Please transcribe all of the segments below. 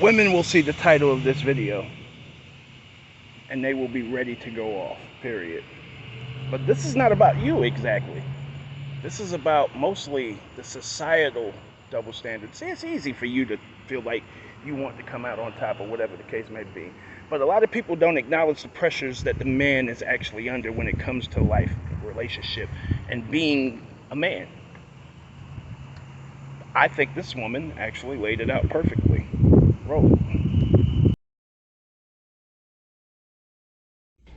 Women will see the title of this video and they will be ready to go off, period. But this is not about you exactly. This is about mostly the societal double standards. See, it's easy for you to feel like you want to come out on top or whatever the case may be. But a lot of people don't acknowledge the pressures that the man is actually under when it comes to life, relationship, and being a man. I think this woman actually laid it out perfectly. Roll.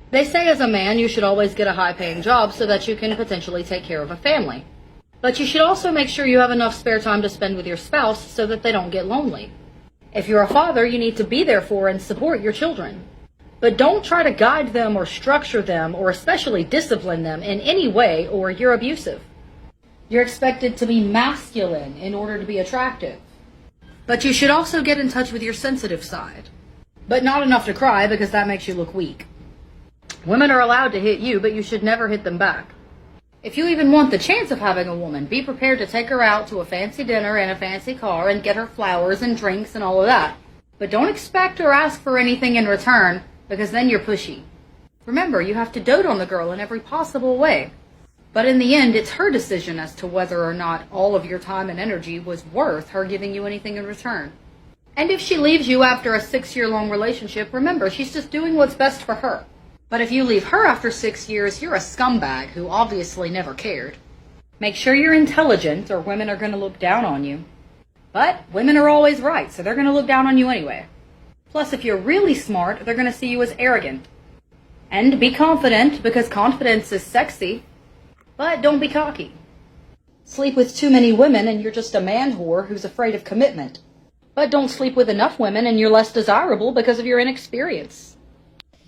They say as a man you should always get a high-paying job so that you can potentially take care of a family. But you should also make sure you have enough spare time to spend with your spouse so that they don't get lonely. If you're a father, you need to be there for and support your children. But don't try to guide them or structure them or especially discipline them in any way or you're abusive. You're expected to be masculine in order to be attractive. But you should also get in touch with your sensitive side. But not enough to cry because that makes you look weak. Women are allowed to hit you, but you should never hit them back. If you even want the chance of having a woman, be prepared to take her out to a fancy dinner in a fancy car and get her flowers and drinks and all of that. But don't expect or ask for anything in return, because then you're pushy. Remember, you have to dote on the girl in every possible way. But in the end, it's her decision as to whether or not all of your time and energy was worth her giving you anything in return. And if she leaves you after a 6-year-long relationship, remember, she's just doing what's best for her. But if you leave her after 6 years, you're a scumbag who obviously never cared. Make sure you're intelligent or women are going to look down on you. But women are always right, so they're going to look down on you anyway. Plus, if you're really smart, they're going to see you as arrogant. And be confident, because confidence is sexy. But don't be cocky. Sleep with too many women and you're just a man whore who's afraid of commitment. But don't sleep with enough women and you're less desirable because of your inexperience.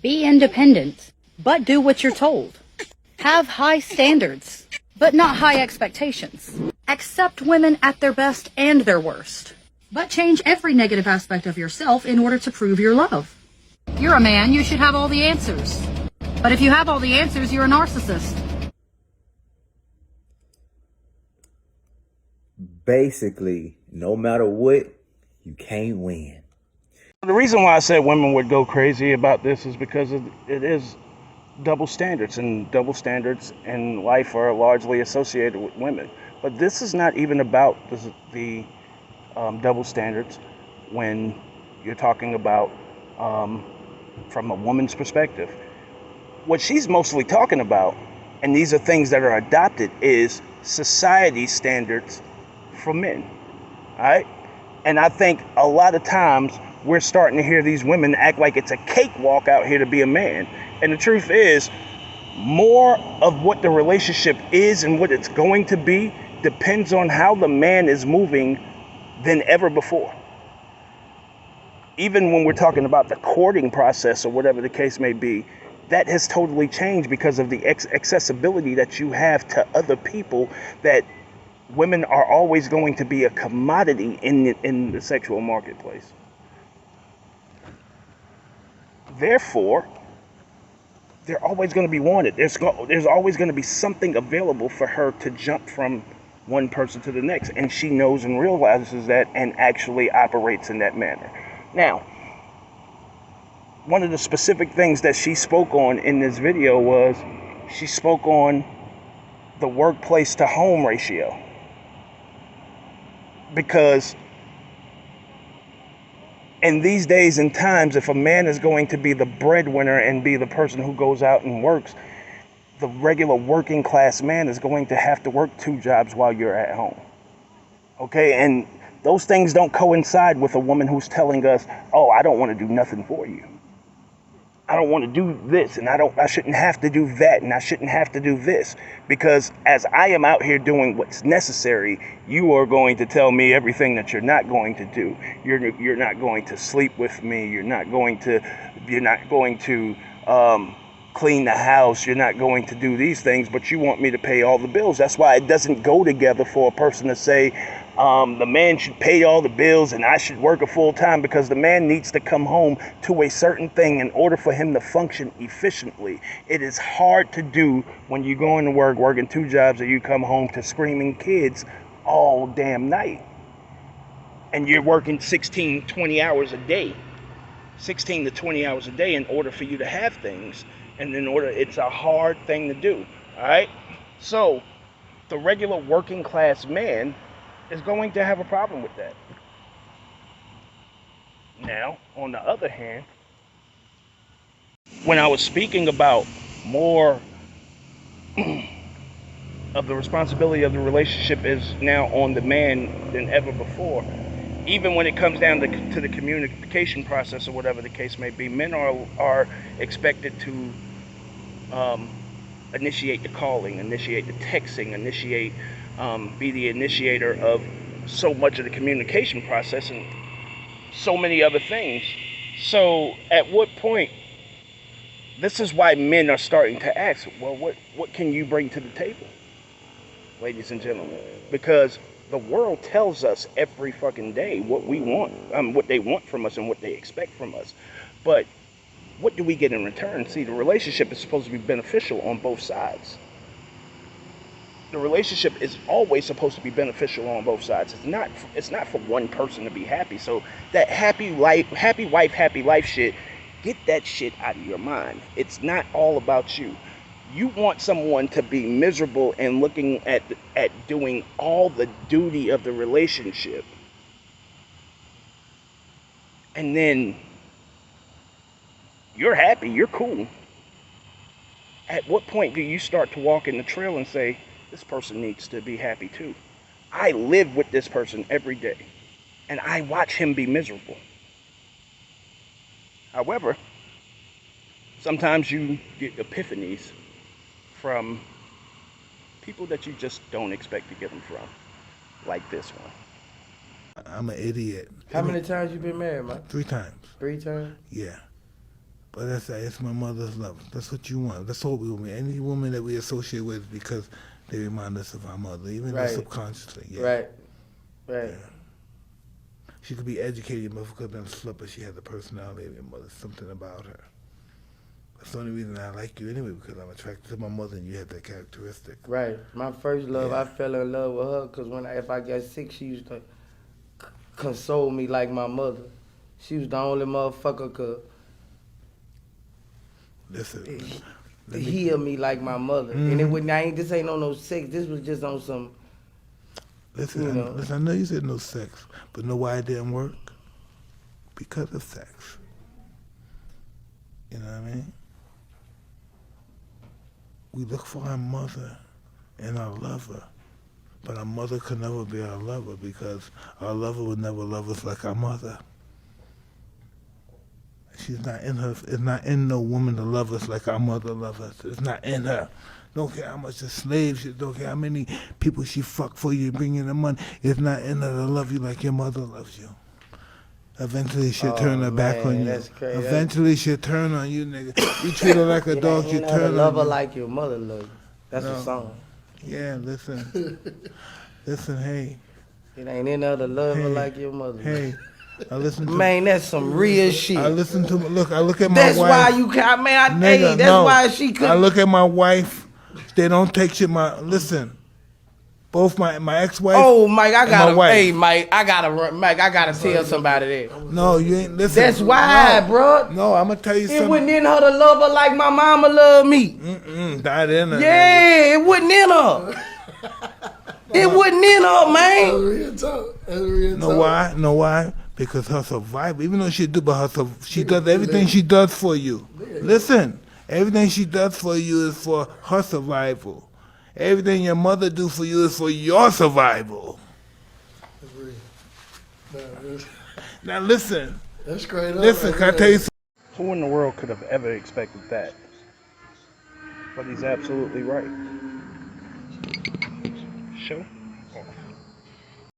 Be independent, but do what you're told. Have high standards, but not high expectations. Accept women at their best and their worst. But change every negative aspect of yourself in order to prove your love. You're a man, you should have all the answers. But if you have all the answers, you're a narcissist. Basically, no matter what, you can't win. The reason why I said women would go crazy about this is because it is double standards, and double standards in life are largely associated with women. But this is not even about the double standards when you're talking about from a woman's perspective. What she's mostly talking about, and these are things that are adopted, is society standards for men. All right? And I think a lot of times we're starting to hear these women act like it's a cakewalk out here to be a man. And the truth is, more of what the relationship is and what it's going to be depends on how the man is moving than ever before. Even when we're talking about the courting process or whatever the case may be, that has totally changed because of the accessibility that you have to other people, that women are always going to be a commodity in the sexual marketplace. Therefore, they're always going to be wanted. There's always going to be something available for her to jump from one person to the next. And she knows and realizes that and actually operates in that manner. Now, one of the specific things that she spoke on in this video was she spoke on the workplace to home ratio. Because in these days and times, if a man is going to be the breadwinner and be the person who goes out and works, the regular working class man is going to have to work 2 jobs while you're at home. Okay, and those things don't coincide with a woman who's telling us, oh, I don't want to do nothing for you. I don't want to do this, and I shouldn't have to do that, and I shouldn't have to do this, because as I am out here doing what's necessary, you are going to tell me everything that you're not going to do. You're not going to sleep with me. You're not going to clean the house. You're not going to do these things, but you want me to pay all the bills. That's why it doesn't go together for a person to say, the man should pay all the bills and I should work a full time, because the man needs to come home to a certain thing in order for him to function efficiently. It is hard to do when you go into work working 2 jobs and you come home to screaming kids all damn night. and you're working 16, 20 hours a day, 16 to 20 hours a day in order for you to have things. And it's a hard thing to do. All right. So the regular working class man is going to have a problem with that. Now, on the other hand, when I was speaking about more of the responsibility of the relationship is now on the man than ever before, even when it comes down to the communication process or whatever the case may be, men are expected to initiate the calling, initiate the texting, be the initiator of so much of the communication process and so many other things. So at what point, this is why men are starting to ask, well, what can you bring to the table, ladies and gentlemen? Because the world tells us every fucking day what we want, what they want from us and what they expect from us. But what do we get in return? See, the relationship is supposed to be beneficial on both sides. The relationship is always supposed to be beneficial on both sides. It's not for one person to be happy. So that happy wife, happy life shit, get that shit out of your mind. It's not all about you. You want someone to be miserable and looking at doing all the duty of the relationship. And then you're happy, you're cool. At what point do you start to walk in the trail and say, this person needs to be happy too? I live with this person every day, and I watch him be miserable. However, sometimes you get epiphanies from people that you just don't expect to get them from, like this one. I'm an idiot. How many times you been married, Mike? 3 times. 3 times? Yeah. But it's my mother's love. That's what you want. That's all we want. Any woman that we associate with because they remind us of our mother, even though subconsciously. Yeah. Right. Yeah. She could be educated, but could have been a slut, but she had the personality of your mother, something about her. That's the only reason I like you anyway, because I'm attracted to my mother and you have that characteristic. Right. My first love, I fell in love with her because if I got sick, she used to console me like my mother. She was the only motherfucker could heal me like my mother. And it wouldn't. This ain't on no sex. This was just on some. Listen, I know you said no sex, but know why it didn't work? Because of sex. You know what I mean? We look for our mother and our lover, but our mother could never be our lover because our lover would never love us like our mother. She's not in her. It's not in no woman to love us like our mother loves us. It's not in her. Don't care how much the slave she, don't care how many people she fuck for you, bring in the money. It's not in her to love you like your mother loves you. Eventually she'll turn her back on you. That's crazy. Eventually she'll turn on you, nigga. You treat her like a dog, you turn on love her you. like your mother loves you. That's the song. Yeah, listen. Listen, hey. It ain't in her to love her like your mother. Hey. I listen to Man, that's some real shit. I listen to I look at my That's wife. why you can't, man. Nigga, That's no. why she couldn't. I look at my wife. They don't take shit. Listen. Both my ex-wife. Oh, Mike, I my gotta. wife. Hey, Mike, I gotta tell somebody that. No, you ain't listen. That's why, bro. No, I'm gonna tell you It something. wasn't in her to love her like my mama loved me. That in her. Yeah, it wasn't in her. It wasn't in her, man. Real talk. That's real Know talk. why? Know why? Because her survival, even though she she does everything she does for you. Listen, everything she does for you is for her survival. Everything your mother do for you is for your survival. That's real. Now listen. That's straight up. Listen, can I tell you something? Who in the world could have ever expected that? But he's absolutely right. Show.